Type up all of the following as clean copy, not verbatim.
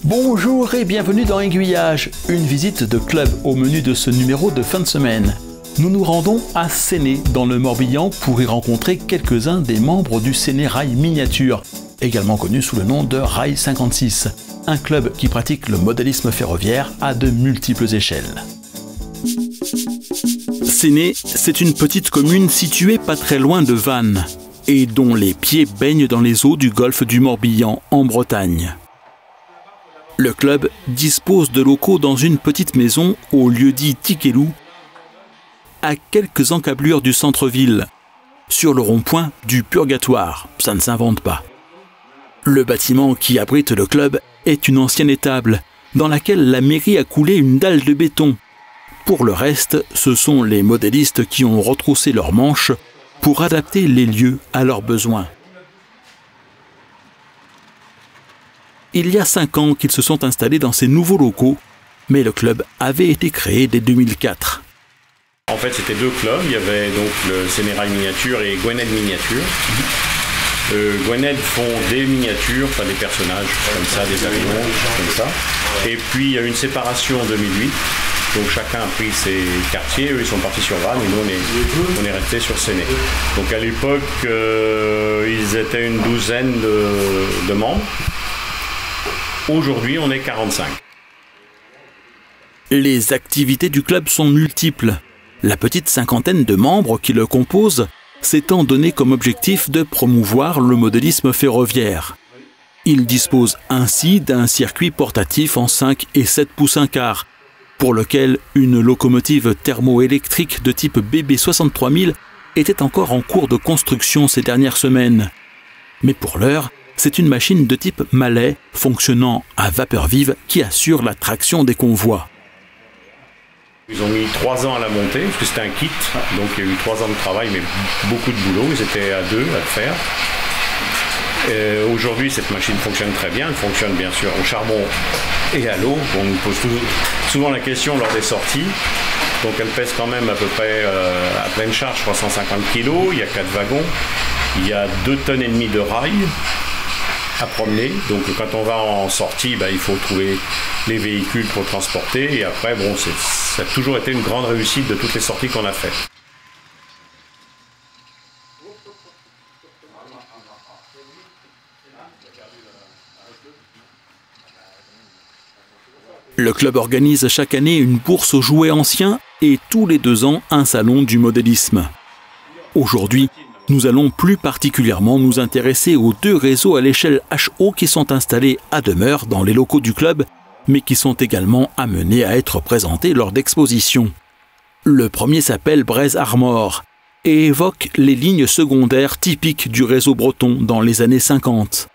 Bonjour et bienvenue dans Aiguillage, une visite de club au menu de ce numéro de fin de semaine. Nous nous rendons à Séné, dans le Morbihan, pour y rencontrer quelques-uns des membres du Séné Rail Miniature, également connu sous le nom de Rail 56, un club qui pratique le modélisme ferroviaire à de multiples échelles. Séné, c'est une petite commune située pas très loin de Vannes, et dont les pieds baignent dans les eaux du golfe du Morbihan, en Bretagne. Le club dispose de locaux dans une petite maison au lieu-dit Tiquelou, à quelques encablures du centre-ville, sur le rond-point du Purgatoire, ça ne s'invente pas. Le bâtiment qui abrite le club est une ancienne étable, dans laquelle la mairie a coulé une dalle de béton. Pour le reste, ce sont les modélistes qui ont retroussé leurs manches pour adapter les lieux à leurs besoins. Il y a 5 ans qu'ils se sont installés dans ces nouveaux locaux, mais le club avait été créé dès 2004. En fait, c'était 2 clubs. Il y avait donc le Séné Rail Miniature et Gwened Miniature. Gwened font des miniatures, enfin des personnages comme ça, des avions, comme ça. Et puis il y a eu une séparation en 2008. Donc chacun a pris ses quartiers, eux ils sont partis sur Vannes et nous on est restés sur Séné. Donc à l'époque, ils étaient une douzaine de membres. Aujourd'hui, on est 45. Les activités du club sont multiples. La petite cinquantaine de membres qui le composent s'étant donné comme objectif de promouvoir le modélisme ferroviaire. Il dispose ainsi d'un circuit portatif en 5 et 7 pouces 1 quart, pour lequel une locomotive thermoélectrique de type BB63000 était encore en cours de construction ces dernières semaines. Mais pour l'heure, c'est une machine de type Mallet fonctionnant à vapeur vive qui assure la traction des convois. Ils ont mis 3 ans à la monter, parce que c'était un kit, donc il y a eu 3 ans de travail, mais beaucoup de boulot, ils étaient à 2 à le faire. Aujourd'hui, cette machine fonctionne très bien, elle fonctionne bien sûr au charbon et à l'eau. On nous pose souvent la question lors des sorties, donc elle pèse quand même à peu près à pleine charge 350 kg, il y a 4 wagons, il y a 2,5 tonnes de rails à promener, donc quand on va en sortie, il faut trouver les véhicules pour transporter, et après ça a toujours été une grande réussite de toutes les sorties qu'on a faites. Le club organise chaque année une bourse aux jouets anciens et tous les 2 ans un salon du modélisme. Aujourd'hui, nous allons plus particulièrement nous intéresser aux 2 réseaux à l'échelle HO qui sont installés à demeure dans les locaux du club, mais qui sont également amenés à être présentés lors d'expositions. Le premier s'appelle Braise Armor et évoque les lignes secondaires typiques du réseau breton dans les années 50.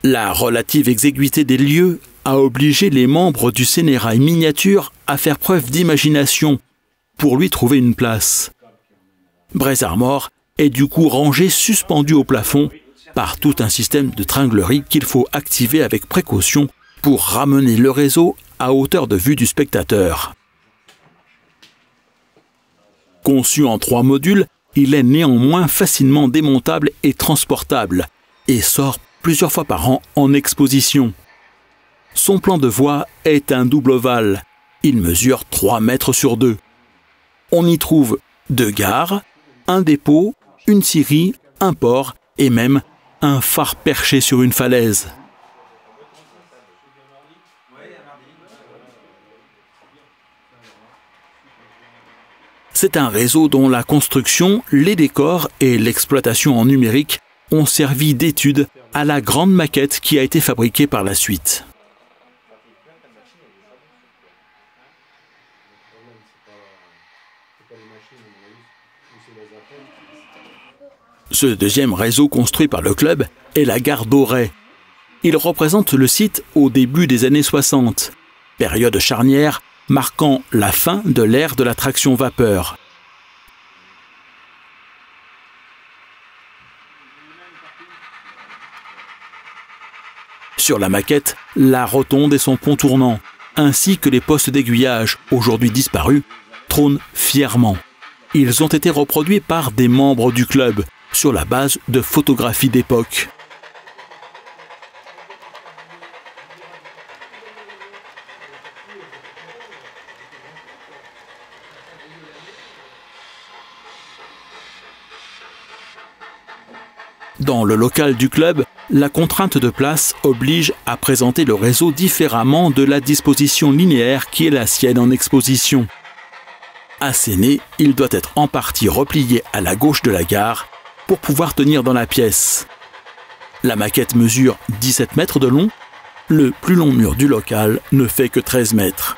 La relative exiguïté des lieux a obligé les membres du Séné Rail Miniature à faire preuve d'imagination pour lui trouver une place. Braise Armor est du coup rangé suspendu au plafond par tout un système de tringlerie qu'il faut activer avec précaution pour ramener le réseau à hauteur de vue du spectateur. Conçu en 3 modules, il est néanmoins facilement démontable et transportable et sort plusieurs fois par an en exposition. Son plan de voie est un double ovale. Il mesure 3 mètres sur 2. On y trouve 2 gares, un dépôt, une scierie, un port et même un phare perché sur une falaise. C'est un réseau dont la construction, les décors et l'exploitation en numérique ont servi d'étude à la grande maquette qui a été fabriquée par la suite. Ce deuxième réseau construit par le club est la gare d'Auray. Il représente le site au début des années 60, période charnière marquant la fin de l'ère de la traction vapeur. Sur la maquette, la rotonde et son pont tournant, ainsi que les postes d'aiguillage, aujourd'hui disparus, trônent fièrement. Ils ont été reproduits par des membres du club, sur la base de photographies d'époque. Dans le local du club, la contrainte de place oblige à présenter le réseau différemment de la disposition linéaire qui est la sienne en exposition. À Séné, il doit être en partie replié à la gauche de la gare pour pouvoir tenir dans la pièce. La maquette mesure 17 mètres de long. Le plus long mur du local ne fait que 13 mètres.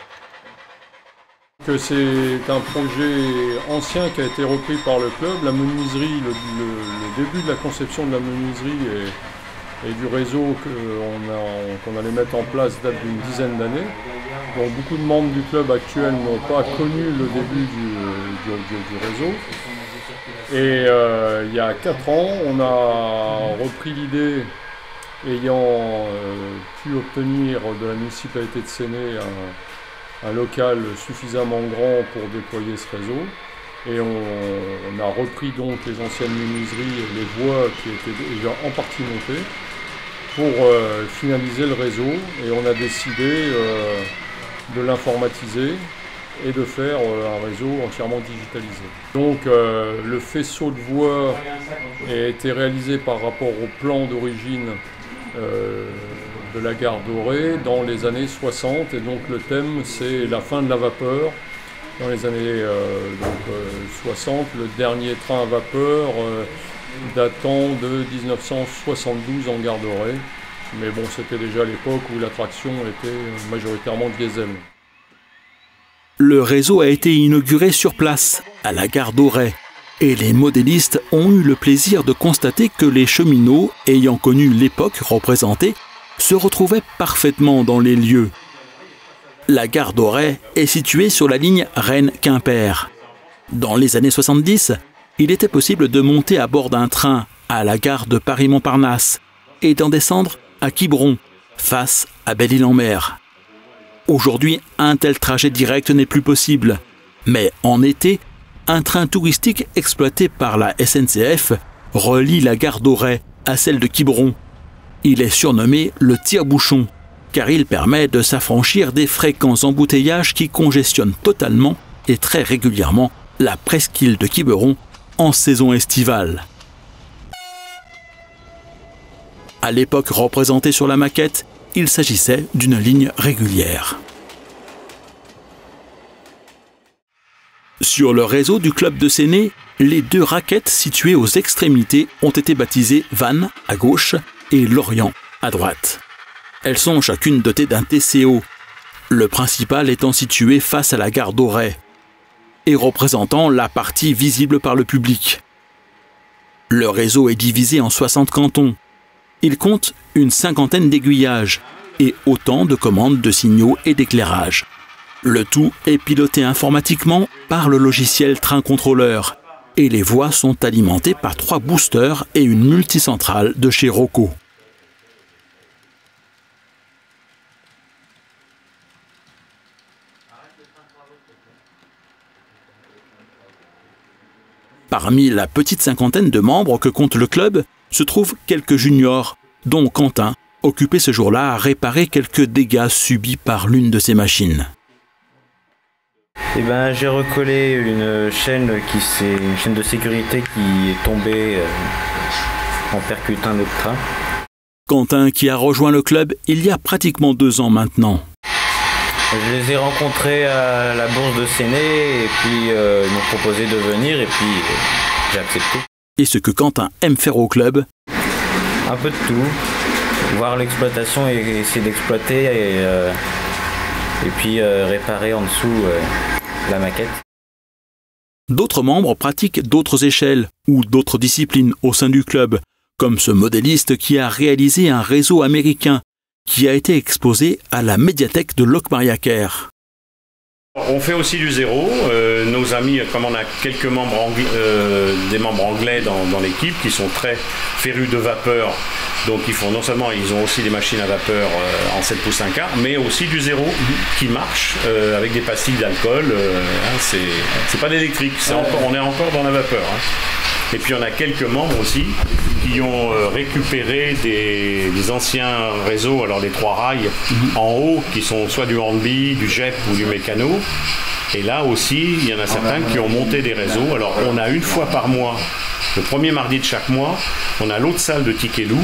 C'est un projet ancien qui a été repris par le club. La menuiserie, le début de la conception de la menuiserie et du réseau qu'on allait mettre en place date d'une dizaine d'années. Donc beaucoup de membres du club actuel n'ont pas connu le début du réseau. Et il y a 4 ans, on a repris l'idée, ayant pu obtenir de la municipalité de Séné un local suffisamment grand pour déployer ce réseau. Et on a repris donc les anciennes menuiseries et les voies qui étaient déjà en partie montées pour finaliser le réseau. Et on a décidé de l'informatiser et de faire un réseau entièrement digitalisé. Donc le faisceau de voies a été réalisé par rapport au plan d'origine de la gare Dorée dans les années 60, et donc le thème c'est la fin de la vapeur. Dans les années 60, le dernier train à vapeur datant de 1972 en gare Dorée. Mais bon, c'était déjà l'époque où l'attraction était majoritairement diesel. Le réseau a été inauguré sur place, à la gare d'Auray, et les modélistes ont eu le plaisir de constater que les cheminots, ayant connu l'époque représentée, se retrouvaient parfaitement dans les lieux. La gare d'Auray est située sur la ligne Rennes-Quimper. Dans les années 70, il était possible de monter à bord d'un train à la gare de Paris-Montparnasse et d'en descendre à Quiberon, face à Belle-Île-en-Mer. Aujourd'hui, un tel trajet direct n'est plus possible. Mais en été, un train touristique exploité par la SNCF relie la gare d'Auray à celle de Quiberon. Il est surnommé le tire-bouchon, car il permet de s'affranchir des fréquents embouteillages qui congestionnent totalement et très régulièrement la presqu'île de Quiberon en saison estivale. À l'époque représentée sur la maquette, il s'agissait d'une ligne régulière. Sur le réseau du club de Séné, les 2 raquettes situées aux extrémités ont été baptisées Vannes à gauche et Lorient à droite. Elles sont chacune dotées d'un TCO, le principal étant situé face à la gare d'Auray et représentant la partie visible par le public. Le réseau est divisé en 60 cantons. Il compte une 50aine d'aiguillages et autant de commandes de signaux et d'éclairage. Le tout est piloté informatiquement par le logiciel Train Contrôleur et les voies sont alimentées par 3 boosters et une multicentrale de chez Rocco. Parmi la petite 50aine de membres que compte le club, se trouvent quelques juniors, dont Quentin, occupé ce jour-là à réparer quelques dégâts subis par l'une de ces machines. J'ai recollé une chaîne de sécurité qui est tombée en percutant notre train. Quentin, qui a rejoint le club il y a pratiquement 2 ans maintenant. Je les ai rencontrés à la bourse de Séné et puis ils m'ont proposé de venir et puis j'ai accepté. Et ce que Quentin aime faire au club? Un peu de tout, voir l'exploitation et essayer d'exploiter et puis réparer en dessous la maquette. D'autres membres pratiquent d'autres échelles ou d'autres disciplines au sein du club, comme ce modéliste qui a réalisé un réseau américain qui a été exposé à la médiathèque de Locmaria-Ker. On fait aussi du zéro. Nos amis, comme on a quelques membres des membres anglais dans l'équipe qui sont très férus de vapeur, donc non seulement ils ont aussi des machines à vapeur en 7 pouces 1 quart, mais aussi du zéro qui marche avec des pastilles d'alcool. C'est pas d'électrique, on est encore dans la vapeur. Et puis on a quelques membres aussi qui ont récupéré des anciens réseaux, alors des 3 rails en haut, qui sont soit du Hornby, du JEP ou du Mécano. Et là aussi, il y en a certains qui ont monté des réseaux. Alors on a une fois par mois Le premier mardi de chaque mois, on a l'autre salle de Tiquelou,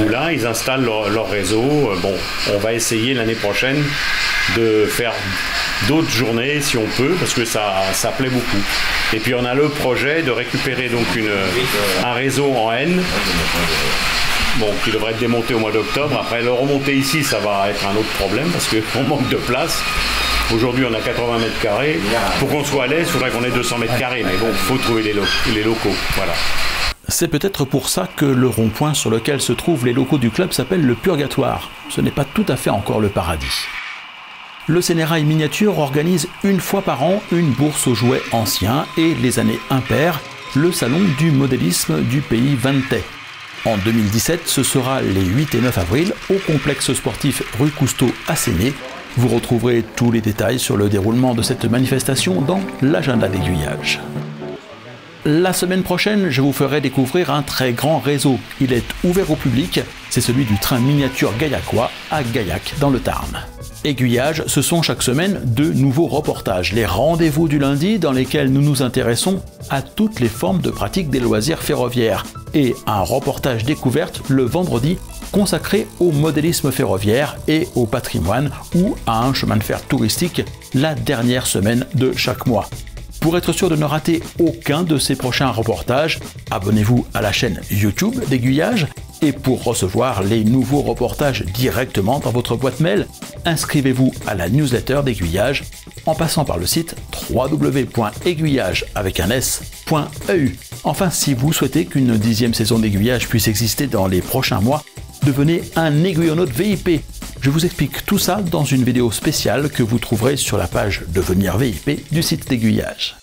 où là, ils installent leur réseau. Bon, on va essayer l'année prochaine de faire d'autres journées si on peut, parce que ça plaît beaucoup. Et puis on a le projet de récupérer donc un réseau en N, bon, qui devrait être démonté au mois d'octobre. Après, le remonter ici, ça va être un autre problème, parce qu'on manque de place. Aujourd'hui, on a 80 mètres carrés. Pour qu'on soit à l'aise, il faudrait qu'on ait 200 mètres carrés. Mais bon, il faut trouver les locaux. Voilà. C'est peut-être pour ça que le rond-point sur lequel se trouvent les locaux du club s'appelle le Purgatoire. Ce n'est pas tout à fait encore le paradis. Le Sénérail Miniature organise une fois par an une bourse aux jouets anciens et, les années impaires, le salon du modélisme du pays Vantais. En 2017, ce sera les 8 et 9 avril au complexe sportif rue Cousteau à Séné. Vous retrouverez tous les détails sur le déroulement de cette manifestation dans l'agenda d'Aiguillage. La semaine prochaine, je vous ferai découvrir un très grand réseau. Il est ouvert au public, c'est celui du train miniature gaillacois à Gaillac dans le Tarn. Aiguillage, ce sont chaque semaine de nouveaux reportages, les rendez-vous du lundi dans lesquels nous nous intéressons à toutes les formes de pratique des loisirs ferroviaires, et un reportage découverte le vendredi consacré au modélisme ferroviaire et au patrimoine ou à un chemin de fer touristique la dernière semaine de chaque mois. Pour être sûr de ne rater aucun de ces prochains reportages, abonnez-vous à la chaîne YouTube d'Aiguillage, et pour recevoir les nouveaux reportages directement dans votre boîte mail, inscrivez-vous à la newsletter d'Aiguillage en passant par le site www.aiguillage.eu. Enfin, si vous souhaitez qu'une 10e saison d'Aiguillage puisse exister dans les prochains mois, devenez un aiguillonaute VIP. Je vous explique tout ça dans une vidéo spéciale que vous trouverez sur la page Devenir VIP du site d'Aiguillage.